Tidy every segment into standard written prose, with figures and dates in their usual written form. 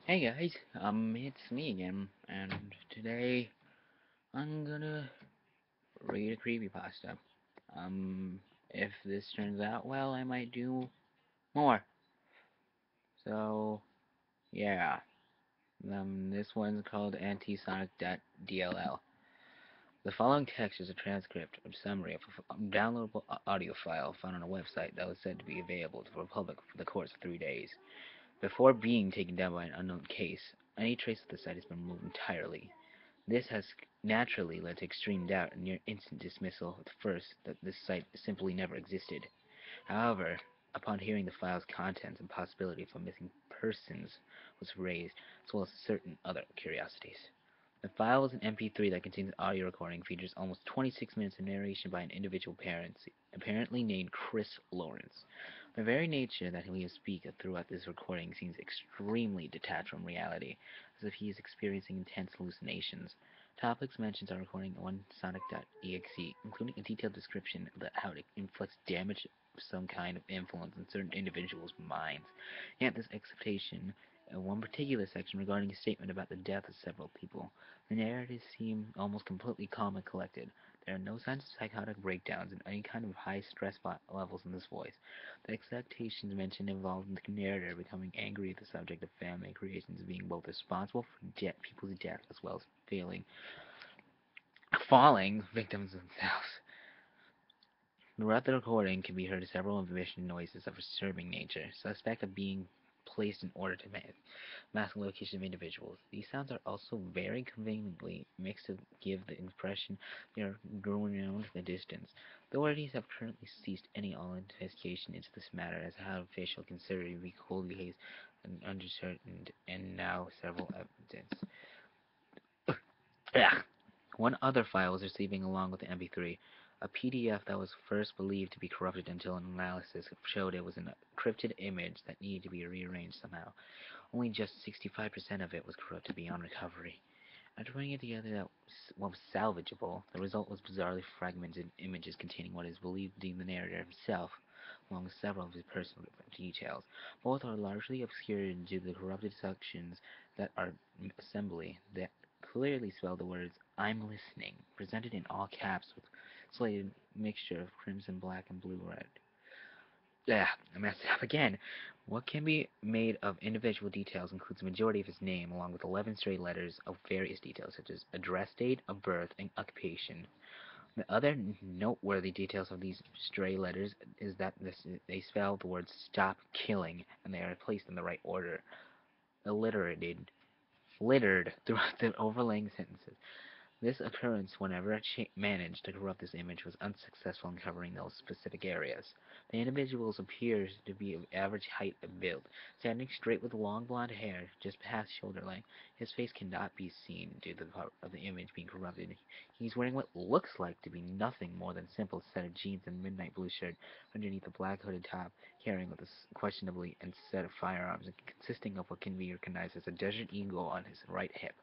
Hey guys, it's me again, and today I'm gonna read a creepypasta. If this turns out well, I might do more. So, yeah, this one's called Sonic.dll. The following text is a transcript or summary of a downloadable audio file found on a website that was said to be available to the public for the course of 3 days. Before being taken down by an unknown case, any trace of the site has been removed entirely. This has naturally led to extreme doubt and near instant dismissal at first that this site simply never existed. However, upon hearing the file's contents and possibility of a missing persons was raised, as well as certain other curiosities. The file is an MP3 that contains an audio recording, features almost 26 minutes of narration by an individual parent, apparently named Chris Lawrence. The very nature that he will speak throughout this recording seems extremely detached from reality, as if he is experiencing intense hallucinations. Topics mentioned are recording on Sonic.exe, including a detailed description of how it inflicts damage of some kind of influence in certain individuals' minds. Yet this acceptation of one particular section regarding a statement about the death of several people. The narratives seem almost completely calm and collected. There are no signs of psychotic breakdowns and any kind of high stress levels in this voice. The expectations mentioned involve the narrator becoming angry at the subject of family creations being both responsible for people's death as well as falling victims themselves. Throughout the recording can be heard several emission noises of a disturbing nature, suspect of being placed in order to mask the location of individuals. These sounds are also very conveniently mixed to give the impression they are growing around the distance. The authorities have currently ceased any all investigation into this matter as how official considered to be coldly hazed and uncertain and now several evidence. Yeah. One other file was receiving along with the MP3, a PDF that was first believed to be corrupted until an analysis showed it was an encrypted image that needed to be rearranged somehow. Only just 65% of it was corrupted beyond recovery. After putting it together that what was salvageable, the result was bizarrely fragmented images containing what is believed to be the narrator himself, along with several of his personal details. Both are largely obscured due to the corrupted sections that are assembly that clearly spell the words "I'm listening," presented in all caps with slated mixture of crimson, black, and blue red. Yeah, I messed it up again. What can be made of individual details includes the majority of his name, along with 11 straight letters of various details, such as address, date of birth, and occupation. The other noteworthy details of these stray letters is that they spell the word "stop killing" and they are placed in the right order, alliterated, littered throughout the overlaying sentences. This occurrence, whenever it managed to corrupt this image, was unsuccessful in covering those specific areas. The individual appears to be of average height and build, standing straight with long blonde hair just past shoulder length. His face cannot be seen due to the part of the image being corrupted. He's wearing what looks like to be nothing more than a simple set of jeans and midnight blue shirt underneath a black hooded top, carrying with a questionably and set of firearms, consisting of what can be recognized as a Desert Eagle on his right hip,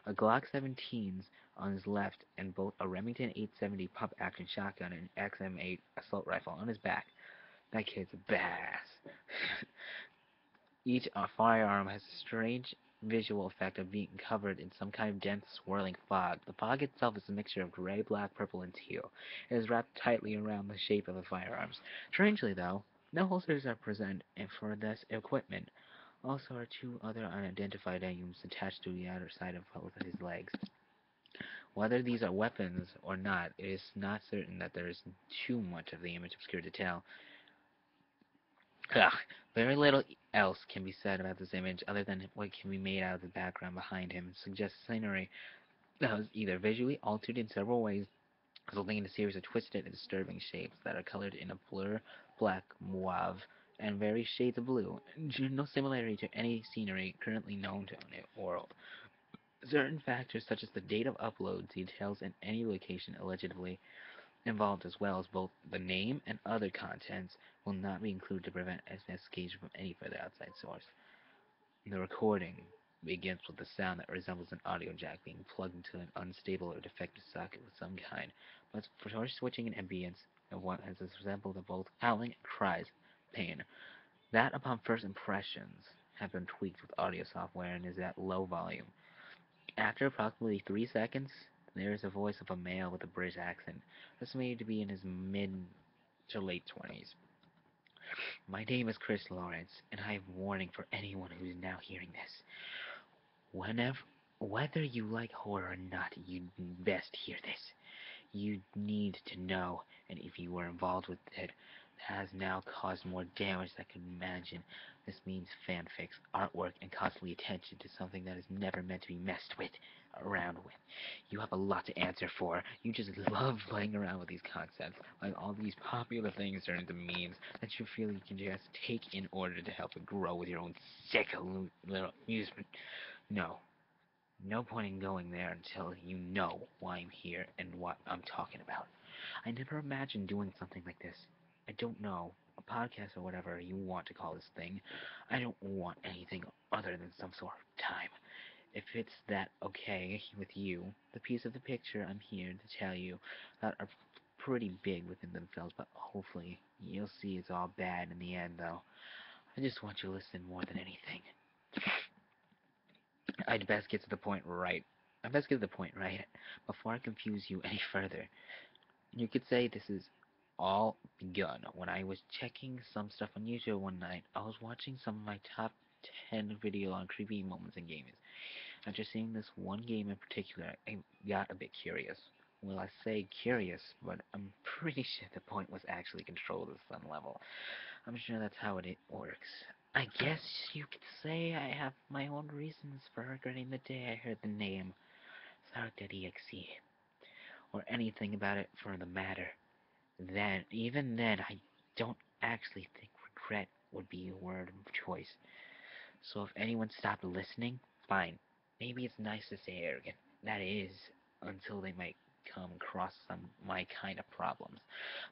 a Glock 17 on his left, and both a Remington 870 pump-action shotgun and an XM8 assault rifle on his back. That kid's a badass. Each firearm has a strange visual effect of being covered in some kind of dense, swirling fog. The fog itself is a mixture of gray, black, purple, and teal. It is wrapped tightly around the shape of the firearms. Strangely, though, no holsters are present for this equipment. Also are two other unidentified items attached to the outer side of both of his legs. Whether these are weapons or not, it is not certain that there is too much of the image obscured to tell. Ugh, very little else can be said about this image other than what can be made out of the background behind him. It suggests scenery that was either visually altered in several ways, resulting in a series of twisted and disturbing shapes that are colored in a blur, black, mauve, and various shades of blue, no similarity to any scenery currently known to the world. Certain factors such as the date of upload, details, and any location allegedly involved, as well as both the name and other contents, will not be included to prevent investigation from any further outside source. The recording begins with a sound that resembles an audio jack being plugged into an unstable or defective socket of some kind, but for switching in ambience and what has resembled both howling and cries of pain. That upon first impressions have been tweaked with audio software and is at low volume. After approximately 3 seconds, there is a voice of a male with a British accent, estimated to be in his mid to late 20s. My name is Chris Lawrence, and I have a warning for anyone who is now hearing this. Whenever, whether you like horror or not, you best hear this. You need to know, and if you were involved with it, has now caused more damage than I could imagine. This means fanfics, artwork, and costly attention to something that is never meant to be messed with, around with. You have a lot to answer for. You just love playing around with these concepts, like all these popular things turn into memes that you feel you can just take in order to help it grow with your own sick little amusement. No, no point in going there until you know why I'm here and what I'm talking about. I never imagined doing something like this. I don't know, a podcast or whatever you want to call this thing. I don't want anything other than some sort of time. If it's that okay with you, the piece of the picture I'm here to tell you that are pretty big within themselves, but hopefully you'll see it's all bad in the end, though. I just want you to listen more than anything. I'd best get to the point right. I best get to the point right before I confuse you any further. You could say this is all begun when I was checking some stuff on YouTube one night. I was watching some of my top 10 video on creepy moments in gaming. After seeing this one game in particular, I got a bit curious. Well, I say curious, but I'm pretty sure the point was actually control the sun level. I'm sure that's how it works. I guess you could say I have my own reasons for regretting the day I heard the name Sonic.dll, or anything about it for the matter. Even then, I don't actually think regret would be a word of choice. So if anyone stopped listening, fine. Maybe it's nice to say arrogant. That is, until they might come across some my kind of problems.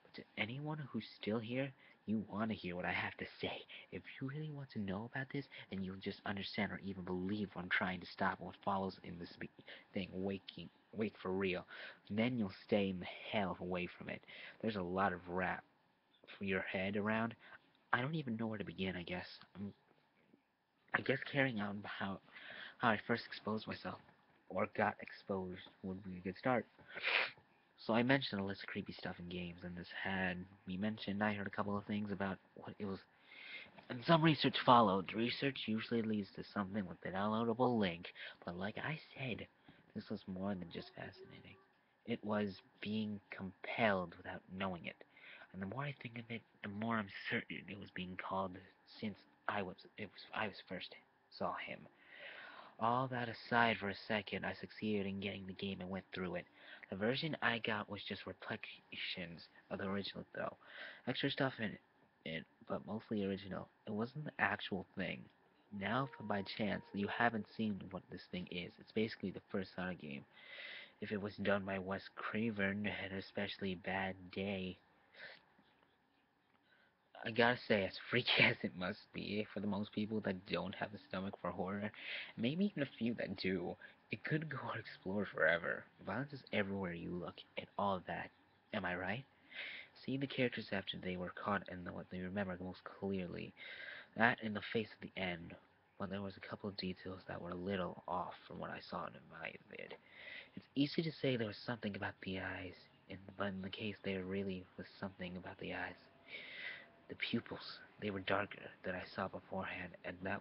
But to anyone who's still here, you want to hear what I have to say. If you really want to know about this, and you'll just understand or even believe what I'm trying to stop what follows in this thing, wait for real, then you'll stay in the hell away from it. There's a lot of rap for your head around. I don't even know where to begin, I guess. I guess carrying on how I first exposed myself, or got exposed, would be a good start. So I mentioned a list of creepy stuff in games, and this had me mentioned I heard a couple of things about what it was, and some research followed. Research usually leads to something with a downloadable link, but like I said, this was more than just fascinating. It was being compelled without knowing it. And the more I think of it, the more I'm certain it was being called since I was first saw him. All that aside for a second, I succeeded in getting the game and went through it. The version I got was just replications of the original though. Extra stuff in it, but mostly original. It wasn't the actual thing. Now, if by chance you haven't seen what this thing is, it's basically the first Sonic game. If it was done by Wes Craven, an especially bad day, I gotta say, as freaky as it must be for the most people that don't have the stomach for horror, maybe even a few that do, it could go unexplored forever. Violence is everywhere you look, and all that. Am I right? See the characters after they were caught and what they remember most clearly. That in the face of the end. But there was a couple of details that were a little off from what I saw in my vid. It's easy to say there was something about the eyes, but in the case there really was something about the eyes. The pupils, they were darker than I saw beforehand, and that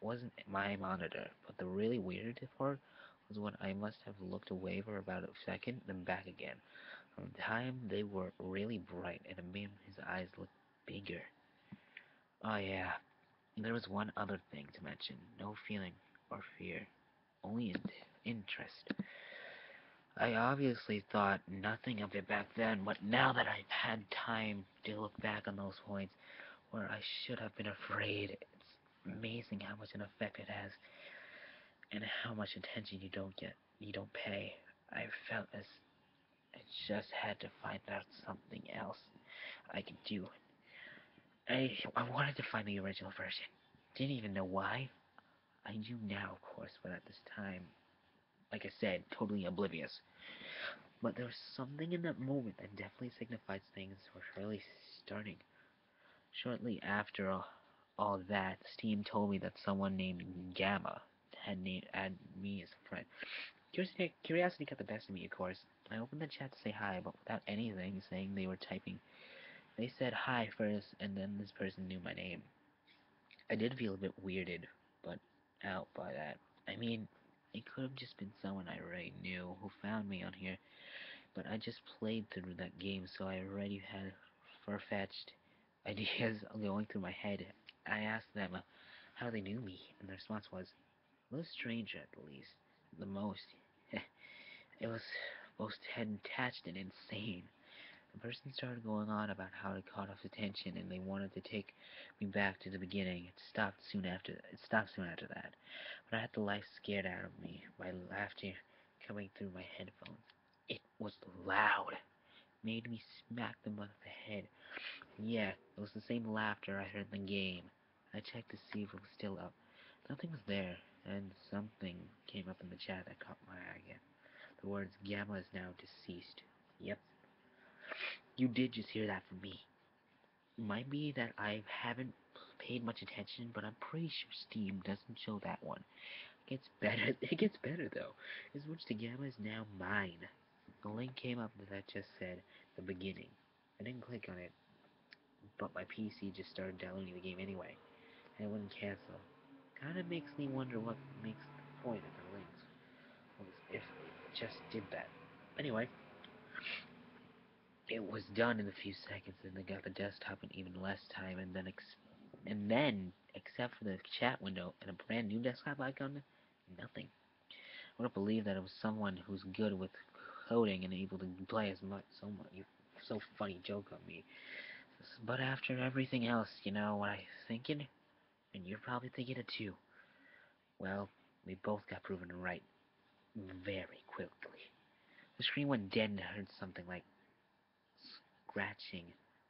wasn't my monitor. But the really weird part was when I must have looked away for about a second, then back again. From the time they were really bright, and it made his eyes look bigger. Oh yeah, there was one other thing to mention. No feeling or fear, only interest. I obviously thought nothing of it back then, but now that I've had time to look back on those points where I should have been afraid, it's amazing how much an effect it has and how much attention you don't pay. I felt as I just had to find out something else I could do. I wanted to find the original version. Didn't even know why. I do now, of course, but at this time, like I said, totally oblivious. But there was something in that moment that definitely signifies things were really starting. Shortly after all that, Steam told me that someone named Gamma had me as a friend. Curiosity got the best of me, of course. I opened the chat to say hi, but without anything saying they were typing. They said hi first, and then this person knew my name. I did feel a bit weirded, but out by that. I mean, it could have just been someone I already knew who found me on here, but I just played through that game, so I already had far-fetched ideas going through my head. I asked them how they knew me, and the response was, a little stranger at the least. The most. It was both detached and insane. The person started going on about how it caught off attention and they wanted to take me back to the beginning. It stopped soon after that. But I had the life scared out of me by laughter coming through my headphones. It was loud. Made me smack them on the head. Yeah, it was the same laughter I heard in the game. I checked to see if it was still up. Nothing was there, and something came up in the chat that caught my eye again. The words Gamma is now deceased. Yep, you did just hear that from me. Might be that I haven't paid much attention, but I'm pretty sure Steam doesn't show that one. It gets better. It gets better though. Is which the Gamma is now mine. The link came up that just said the beginning. I didn't click on it, but my PC just started downloading the game anyway, and it wouldn't cancel. Kinda makes me wonder what makes the point of the links was if it just did that. Anyway, it was done in a few seconds, and they got the desktop in even less time, and then, except for the chat window and a brand new desktop icon, nothing. I would not believe that it was someone who's good with coding and able to play as much. You so funny joke on me. But after everything else, you know what I'm thinking, and you're probably thinking it too. Well, we both got proven right very quickly. The screen went dead and I heard something like scratching,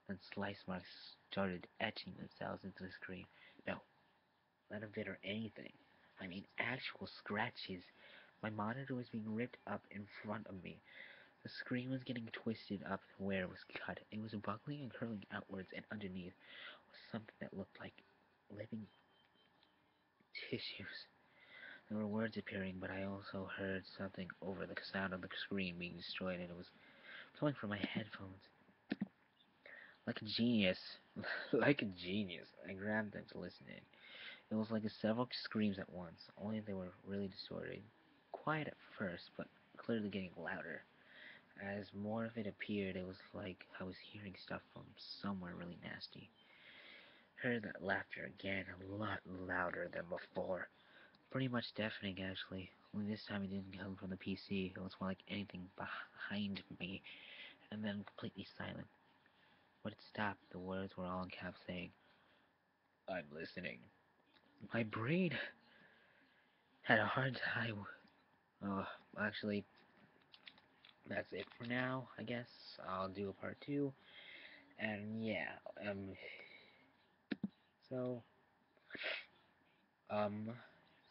then slice marks started etching themselves into the screen. No, not a bit or anything. I mean actual scratches. My monitor was being ripped up in front of me. The screen was getting twisted up where it was cut. It was buckling and curling outwards, and underneath was something that looked like living tissues. There were words appearing, but I also heard something over the sound of the screen being destroyed, and it was coming from my headphones. Like a genius, like a genius, I grabbed them to listen in. It was like several screams at once, only they were really distorted. Quiet at first, but clearly getting louder. As more of it appeared, it was like I was hearing stuff from somewhere really nasty. Heard that laughter again, a lot louder than before. Pretty much deafening, actually. Only this time it didn't come from the PC. It was more like anything behind me, and then completely silent. When it stopped, the words were all in caps saying, I'm listening. My brain had a hard time. Oh, actually, that's it for now, I guess. I'll do a part 2. And yeah, so, um,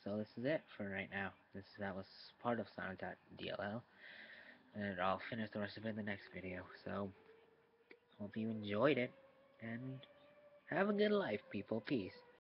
so this is it for right now. That was part of Sonic.dll. And I'll finish the rest of it in the next video. So, hope you enjoyed it. And have a good life, people. Peace.